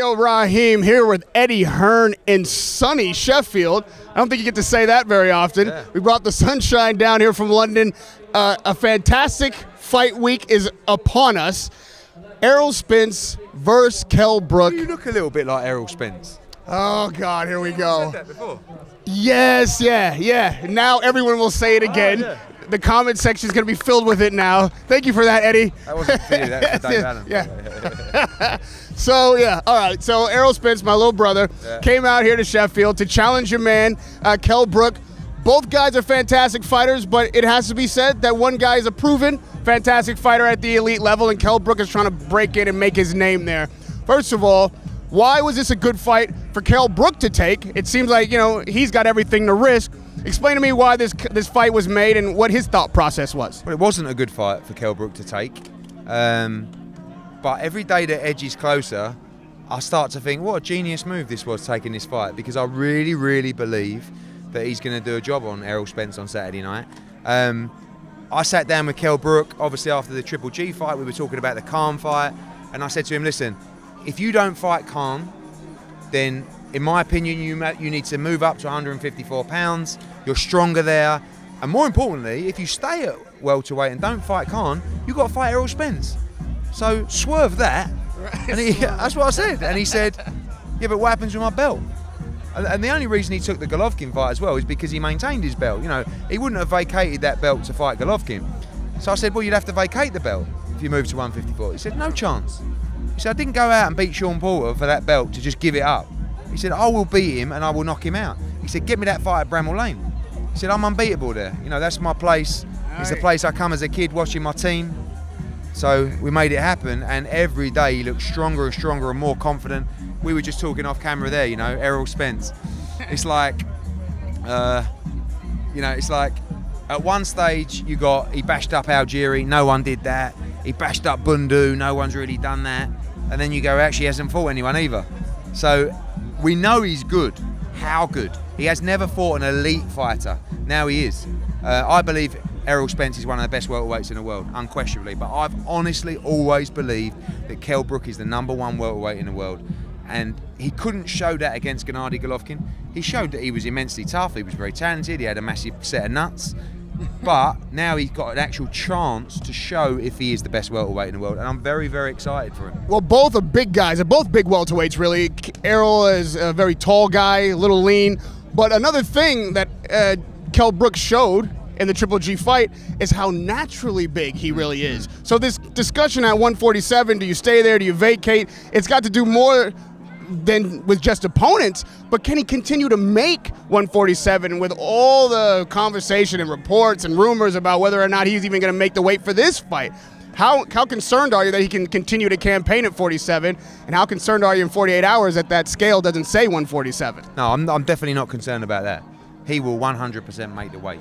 Yo, Rahim here with Eddie Hearn in sunny Sheffield. I don't think you get to say that very often. Yeah. We brought the sunshine down here from London. A fantastic fight week is upon us. Errol Spence versus KELL BROOK. You look a little bit like Errol Spence. Oh, God, here we go. You said that before. Yes, yeah. Now everyone will say it again. yeah. The comment section is going to be filled with it now. Thank you for that, Eddie. That wasn't for you, that was for Dave Allen. Yeah. So, yeah, all right. So, Errol Spence, my little brother, came out here to Sheffield to challenge your man, KELL BROOK. Both guys are fantastic fighters, but it has to be said that one guy is a proven fantastic fighter at the elite level, and KELL BROOK is trying to break in and make his name there. First of all, why was this a good fight for KELL BROOK to take? It seems like, you know, he's got everything to risk. Explain to me why this fight was made and what his thought process was. Well, it wasn't a good fight for KELL BROOK to take. But every day that edges closer, I start to think, what a genius move this was, taking this fight, because I really, really believe that he's going to do a job on Errol Spence on Saturday night. I sat down with KELL BROOK, obviously after the Triple G fight, we were talking about the Khan fight, and I said to him, listen, if you don't fight Khan, then in my opinion, you need to move up to 154 pounds. You're stronger there. And more importantly, if you stay at welterweight and don't fight Khan, you've got to fight Errol Spence. So swerve that. Right. And that's what I said. And he said, yeah, but what happens with my belt? And the only reason he took the Golovkin fight as well is because he maintained his belt. You know, he wouldn't have vacated that belt to fight Golovkin. So I said, well, you'd have to vacate the belt if you move to 154. He said, no chance. He said, I didn't go out and beat Sean Porter for that belt to just give it up. He said, I will beat him and I will knock him out. He said, get me that fight at Bramall Lane. He said, I'm unbeatable there. You know, that's my place. It's the place I come as a kid watching my team. So we made it happen, and every day he looked stronger and stronger and more confident. We were just talking off camera there, you know, Errol Spence. It's like, you know, it's like at one stage he bashed up Algieri, no one did that. He bashed up Bundu, no one's really done that. And then you go, actually he hasn't fought anyone either. So we know he's good. How good? He has never fought an elite fighter. Now he is. I believe Errol Spence is one of the best welterweights in the world, unquestionably. But I've honestly always believed that KELL BROOK is the #1 welterweight in the world. And he couldn't show that against Gennady Golovkin. He showed that he was immensely tough, he was very talented, he had a massive set of nuts. But now he's got an actual chance to show if he is the best welterweight in the world, and I'm very, very excited for him. Well, both are big guys. They're both big welterweights, really. Errol is a very tall guy, a little lean. But another thing that KELL BROOK showed in the Triple G fight is how naturally big he really is. So this discussion at 147, do you stay there, do you vacate? It's got to do more than with just opponents, but can he continue to make 147 with all the conversation and reports and rumors about whether or not he's even going to make the weight for this fight? How concerned are you that he can continue to campaign at 47, and how concerned are you in 48 hours that that scale doesn't say 147? No, I'm definitely not concerned about that. He will 100% make the weight.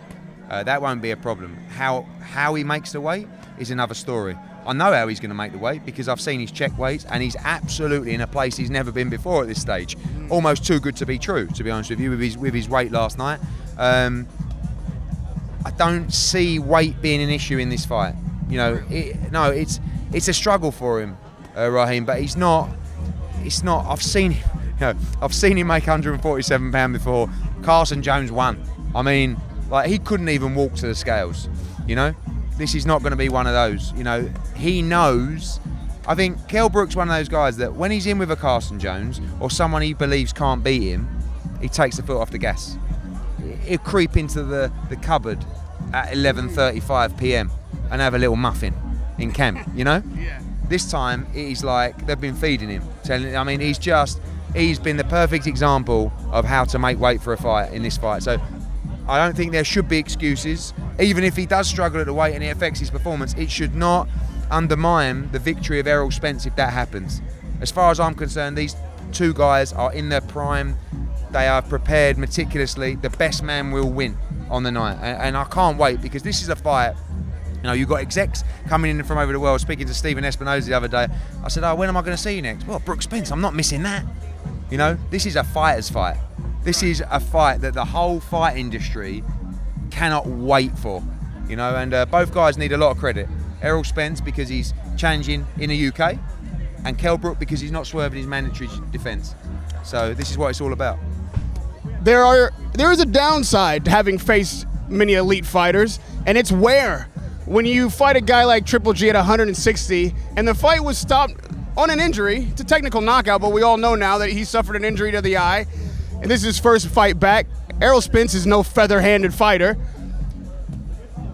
That won't be a problem. How he makes the weight is another story. I know how he's going to make the weight because I've seen his check weights, and he's absolutely in a place he's never been before at this stage. Almost too good to be true, to be honest with you, with his weight last night. I don't see weight being an issue in this fight. You know, it's a struggle for him, Rahim, but he's not. It's not. I've seen him. You know, I've seen him make 147 pounds before. Carson Jones won. I mean, like, he couldn't even walk to the scales. You know. This is not going to be one of those. You know, he knows. I think KELL BROOK's one of those guys that when he's in with a Carson Jones or someone he believes can't beat him, he takes the foot off the gas. He'll creep into the cupboard at 11:35 p.m. and have a little muffin in camp, you know? Yeah. This time, he's like, they've been feeding him. I mean, he's been the perfect example of how to make weight for a fight in this fight. So I don't think there should be excuses. Even if he does struggle at the weight and it affects his performance, it should not undermine the victory of Errol Spence if that happens. As far as I'm concerned, these two guys are in their prime. They are prepared meticulously. The best man will win on the night. And I can't wait, because this is a fight. You know, you've got execs coming in from over the world. Speaking to Stephen Espinosa the other day, I said, oh, when am I going to see you next? Well, Brooke Spence, I'm not missing that. You know, this is a fighter's fight. This is a fight that the whole fight industry cannot wait for, you know, and both guys need a lot of credit. Errol Spence because he's challenging in the UK, and Kell Brook because he's not swerving his mandatory defence. So this is what it's all about. There is a downside to having faced many elite fighters, and it's wear. When you fight a guy like Triple G at 160, and the fight was stopped on an injury, it's a technical knockout, but we all know now that he suffered an injury to the eye, and this is his first fight back. Errol Spence is no feather-handed fighter.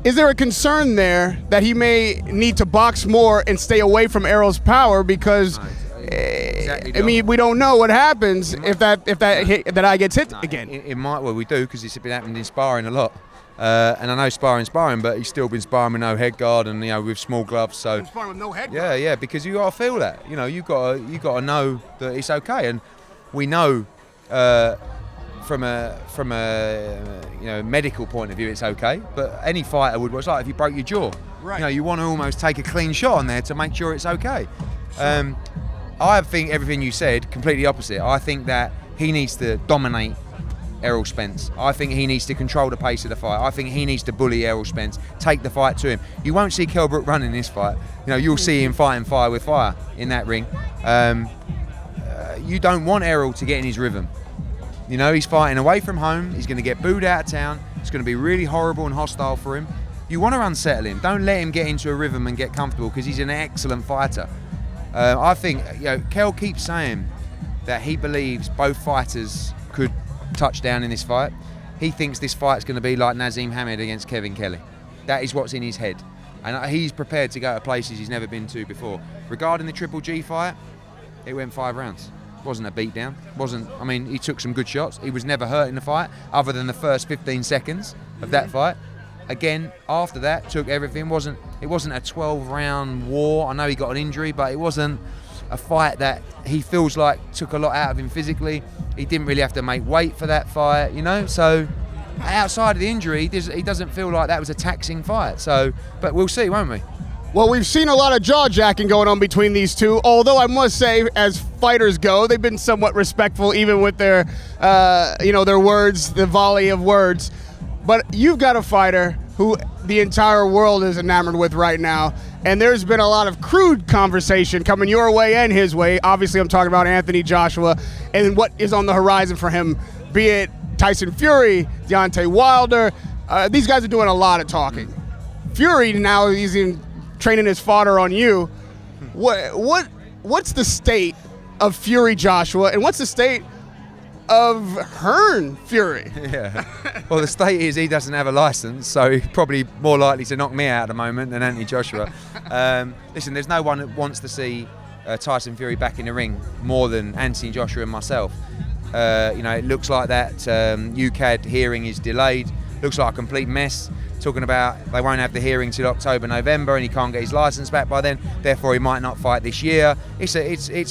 Is there a concern there that he may need to box more and stay away from Errol's power because, exactly I mean, we don't know what happens if that eye gets hit again. It might, well, we do because it's been happening in sparring a lot. And I know sparring, but he's still been sparring with no head guard and with small gloves. So sparring with no head guard. Yeah, because you got to feel that. You got to know that it's okay. And we know from a medical point of view it's okay. But any fighter would. It's like if you broke your jaw. Right. You want to almost take a clean shot on there to make sure it's okay. Sure. I think everything you said completely opposite. I think that he needs to dominate Errol Spence. I think he needs to control the pace of the fight. I think he needs to bully Errol Spence, take the fight to him. You won't see Kell Brook running this fight. You'll see him fighting fire with fire in that ring. You don't want Errol to get in his rhythm. He's fighting away from home. He's going to get booed out of town. It's going to be really horrible and hostile for him. You want to unsettle him. Don't let him get into a rhythm and get comfortable because he's an excellent fighter. I think Kell keeps saying that he believes both fighters could touch down in this fight. He thinks this fight's going to be like Nazim Hamed against Kevin Kelly. That is what's in his head. And he's prepared to go to places he's never been to before. Regarding the Triple G fight, it went 5 rounds. It wasn't a beatdown. He took some good shots. He was never hurt in the fight other than the first 15 seconds of that fight. Again, after that, took everything. It wasn't a 12-round war. I know he got an injury, but it wasn't a fight that he feels like took a lot out of him physically. He didn't really have to make weight for that fight, So outside of the injury, he doesn't feel like that was a taxing fight. So, but we'll see, won't we? Well, we've seen a lot of jaw-jacking going on between these two, although I must say, as fighters go, they've been somewhat respectful, even with their, their words, the volley of words. But you've got a fighter who the entire world is enamored with right now, and there's been a lot of crude conversation coming your way and his way. Obviously, I'm talking about Anthony Joshua and what is on the horizon for him, be it Tyson Fury, Deontay Wilder. These guys are doing a lot of talking. Fury now, he's in training his fodder on you. What's the state of Fury Joshua, and what's the state of Hearn Fury? Yeah. Well, the state is he doesn't have a license, so he's probably more likely to knock me out at the moment than Anthony Joshua. Listen, there's no one that wants to see Tyson Fury back in the ring more than Anthony Joshua and myself. It looks like that UCAD hearing is delayed. Looks like a complete mess. Talking about they won't have the hearing till October, November, and he can't get his license back by then. Therefore, he might not fight this year. It's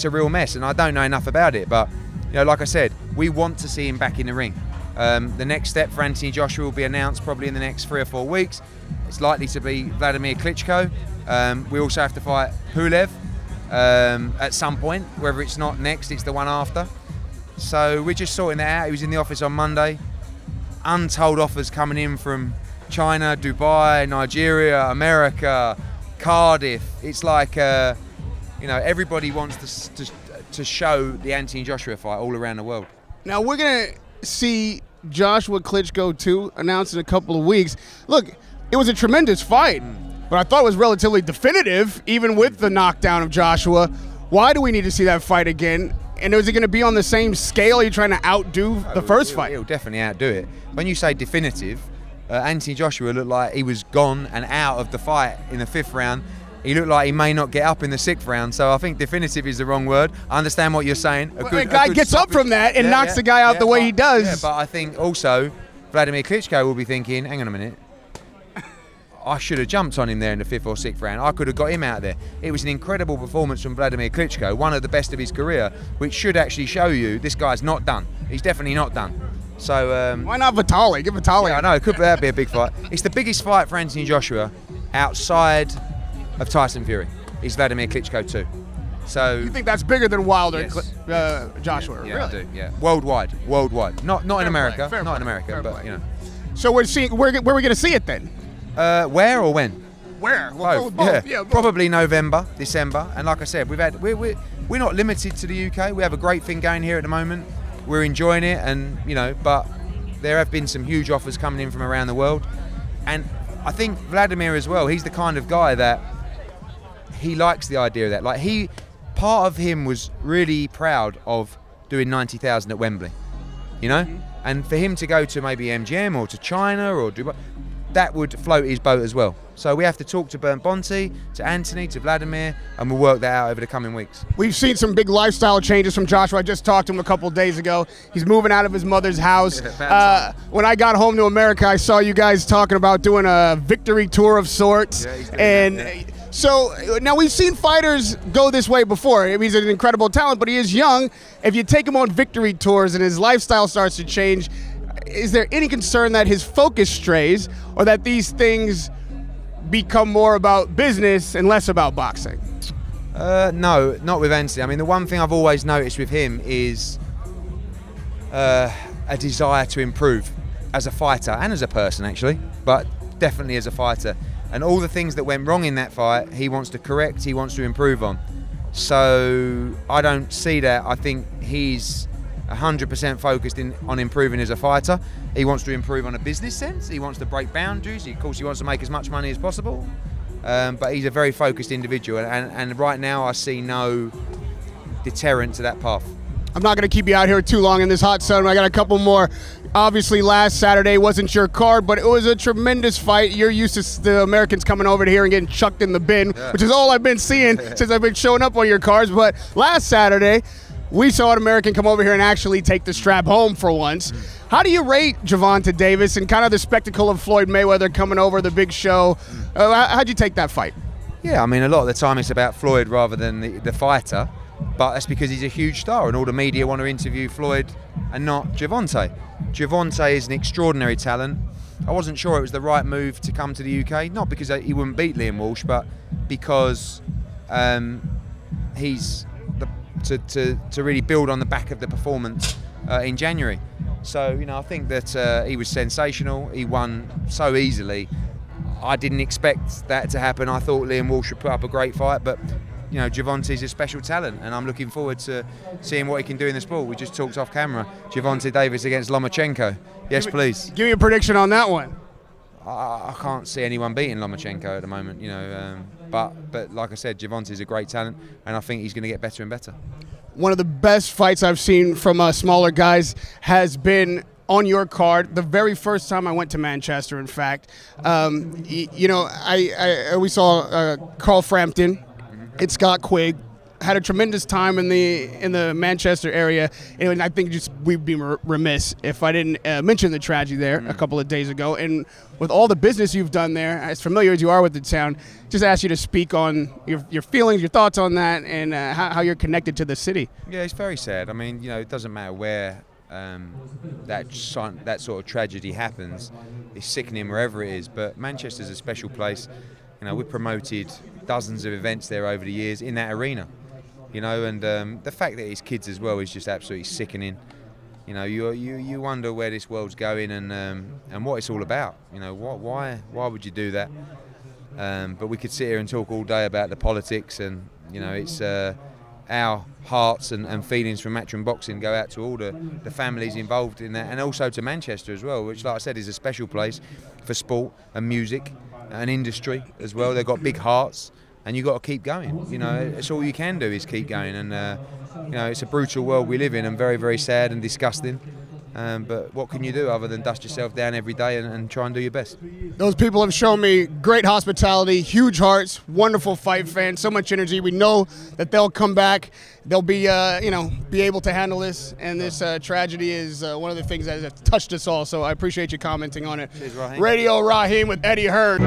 a real mess, and I don't know enough about it. But like I said, we want to see him back in the ring. The next step for Anthony Joshua will be announced probably in the next 3 or 4 weeks. It's likely to be Vladimir Klitschko. We also have to fight Pulev at some point. Whether it's not next, it's the one after. So we're just sorting that out. He was in the office on Monday. Untold offers coming in from China, Dubai, Nigeria, America, Cardiff. It's like, everybody wants to show the Anthony Joshua fight all around the world. Now we're going to see Joshua Klitschko 2 announced in a couple of weeks. Look, it was a tremendous fight, but I thought it was relatively definitive, even with the knockdown of Joshua. Why do we need to see that fight again? And is it going to be on the same scale? Are you trying to outdo the first fight? He'll definitely outdo it. When you say definitive, Anthony Joshua looked like he was gone and out of the fight in the 5th round. He looked like he may not get up in the 6th round. So I think definitive is the wrong word. I understand what you're saying. A guy gets up from that and knocks the guy out the way he does. Yeah, but I think also Vladimir Klitschko will be thinking, hang on a minute, I should have jumped on him there in the 5th or 6th round. I could have got him out of there. It was an incredible performance from Vladimir Klitschko, one of the best of his career, which should actually show you this guy's not done. He's definitely not done. So why not Vitali? Give Vitali. Yeah, I know, that'd be a big fight. It's the biggest fight for Anthony Joshua outside of Tyson Fury. It's Vladimir Klitschko 2. So you think that's bigger than Wilder? Yes. Joshua? Yeah, really? I do. Yeah, worldwide. Not in America. Not in America, but So we're seeing. Where are we going to see it then? Where or when? Where? We'll Both. Yeah, both. Probably November, December. And like I said, we're not limited to the UK. We have a great thing going here at the moment. We're enjoying it, and but there have been some huge offers coming in from around the world. And I think Vladimir as well, he's the kind of guy that he likes the idea of that. Like, part of him was really proud of doing 90,000 at Wembley, and for him to go to maybe MGM or to China or Dubai, that would float his boat as well. So we have to talk to Bernd Bonti, to Anthony, to Vladimir, and we'll work that out over the coming weeks. We've seen some big lifestyle changes from Joshua. I just talked to him a couple of days ago. He's moving out of his mother's house. When I got home to America, I saw you guys talking about doing a victory tour of sorts. Yeah, he's doing that, yeah. So now we've seen fighters go this way before. He's an incredible talent, but he is young. If you take him on victory tours and his lifestyle starts to change, is there any concern that his focus strays, or that these things become more about business and less about boxing? No, not with Anthony. I mean, the one thing I've always noticed with him is a desire to improve as a fighter and as a person, actually, but definitely as a fighter. And all the things that went wrong in that fight, he wants to correct, he wants to improve on. So I don't see that. I think he's 100% focused on improving as a fighter. He wants to improve on a business sense. He wants to break boundaries. Of course, he wants to make as much money as possible. But he's a very focused individual. And right now, I see no deterrent to that path. I'm not going to keep you out here too long in this hot sun. I got a couple more. Obviously, last Saturday wasn't your card, but it was a tremendous fight. You're used to the Americans coming over to here and getting chucked in the bin, which is all I've been seeing since I've been showing up on your cards. But last Saturday, we saw an American come over here and actually take the strap home for once. How do you rate Gervonta Davis and kind of the spectacle of Floyd Mayweather coming over, the big show? How'd you take that fight? Yeah, I mean, a lot of the time it's about Floyd rather than the fighter, but that's because he's a huge star and all the media want to interview Floyd and not Gervonta. Gervonta is an extraordinary talent. I wasn't sure it was the right move to come to the UK, not because he wouldn't beat Liam Walsh, but because he's to really build on the back of the performance in January. So, I think that he was sensational. He won so easily. I didn't expect that to happen. I thought Liam Walsh would put up a great fight, but Gervonta's a special talent, and I'm looking forward to seeing what he can do in the sport. We just talked off camera. Gervonta Davis against Lomachenko. Yes, please. Give me a prediction on that one. I can't see anyone beating Lomachenko at the moment, but like I said, Gervonta's a great talent, and I think he's going to get better and better. One of the best fights I've seen from smaller guys has been on your card. The very first time I went to Manchester, in fact, we saw Carl Frampton and Scott Quigg. Had a tremendous time in the Manchester area, and I think we'd be remiss if I didn't mention the tragedy there a couple of days ago. And with all the business you've done there, as familiar as you are with the town, just ask you to speak on your feelings, your thoughts on that, and how you're connected to the city. Yeah, it's very sad. I mean, it doesn't matter where that sort of tragedy happens. It's sickening wherever it is, but Manchester's a special place. We've promoted dozens of events there over the years in that arena. And the fact that it's kids as well is just absolutely sickening. You wonder where this world's going and what it's all about. Why would you do that? But we could sit here and talk all day about the politics, and it's our hearts and feelings from Matchroom Boxing go out to all the families involved in that, and also to Manchester as well, which, like I said, is a special place for sport and music and industry as well. They've got big hearts. And you've got to keep going. It's all you can do is keep going. And, it's a brutal world we live in, and very, very sad and disgusting. But what can you do other than dust yourself down every day and try and do your best? Those people have shown me great hospitality, huge hearts, wonderful fight fans, so much energy. We know that they'll come back. They'll be, be able to handle this. And this tragedy is one of the things that has touched us all. So I appreciate you commenting on it. Cheers, Rahim. Radio Rahim with Eddie Hearn.